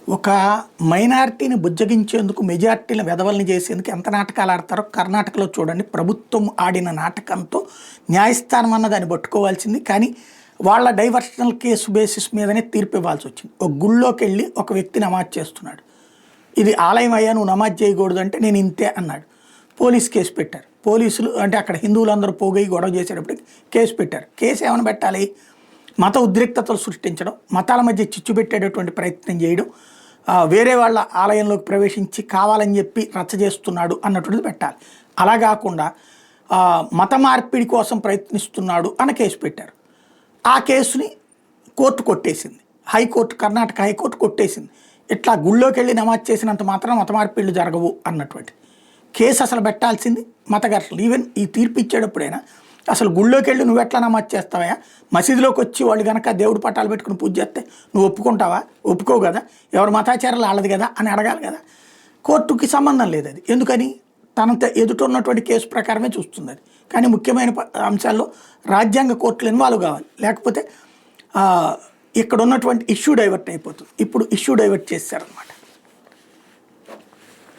ఒక మైనారిటీని బుజ్జగించేందుకు మెజారిటీని వెధవల్ని చేసేందుకు ఎంత నాటకాలు ఆడతారో కర్ణాటకలో చూడండి. ప్రభుత్వం ఆడిన నాటకంతో న్యాయస్థానం అన్న దాన్ని పట్టుకోవాల్సింది, కానీ వాళ్ళ డైవర్షనల్ కేసు బేసిస్ మీదనే తీర్పు ఇవ్వాల్సి వచ్చింది. ఒక గుళ్ళోకి వెళ్ళి ఒక వ్యక్తి నమాజ్ చేస్తున్నాడు, ఇది ఆలయం అయ్యా నువ్వు నమాజ్ చేయకూడదు అంటే నేను ఇంతే అన్నాడు. పోలీస్ కేసు పెట్టారు. పోలీసులు అంటే అక్కడ హిందువులందరూ పోగై గొడవ చేసేటప్పటికి కేసు పెట్టారు. కేసు ఏమైనా పెట్టాలి? మత ఉద్రిక్తతలు సృష్టించడం, మతాల మధ్య చిచ్చు పెట్టేటటువంటి ప్రయత్నం చేయడం, వేరే వాళ్ళ ఆలయంలోకి ప్రవేశించి కావాలని చెప్పి రచ్చ చేస్తున్నాడు అన్నటువంటిది పెట్టాలి. అలా కాకుండా మత మార్పిడి కోసం ప్రయత్నిస్తున్నాడు అన్న కేసు పెట్టారు. ఆ కేసుని కోర్టు కొట్టేసింది. హైకోర్టు, కర్ణాటక హైకోర్టు కొట్టేసింది. ఇట్లా గుళ్ళోకి వెళ్ళి నమాజ్ చేసినంత మాత్రం మత మార్పిళ్ళు జరగవు అన్నటువంటి కేసు అసలు పెట్టాల్సింది మత ఘర్షణలు. ఈవెన్ ఈ తీర్పు ఇచ్చేటప్పుడైనా అసలు గుళ్ళోకి వెళ్ళి నువ్వు ఎట్లా నమాజ్ చేస్తావా? మసీదులోకి వచ్చి వాళ్ళు కనుక దేవుడు పట్టాలు పెట్టుకుని పూజ చేస్తే నువ్వు ఒప్పుకుంటావా? ఒప్పుకోవు కదా. ఎవరు మతాచారాలు వాళ్ళది కదా అని అడగాలి కదా. కోర్టుకి సంబంధం లేదు అది. ఎందుకని? తన ఎదుట ఉన్నటువంటి కేసు ప్రకారమే చూస్తుంది అది. కానీ ముఖ్యమైన అంశాల్లో రాజ్యాంగ కోర్టులు ఇన్వాల్వ్ కావాలి, లేకపోతే ఇక్కడ ఉన్నటువంటి ఇష్యూ డైవర్ట్ అయిపోతుంది. ఇప్పుడు ఇష్యూ డైవర్ట్ చేశారనమాట.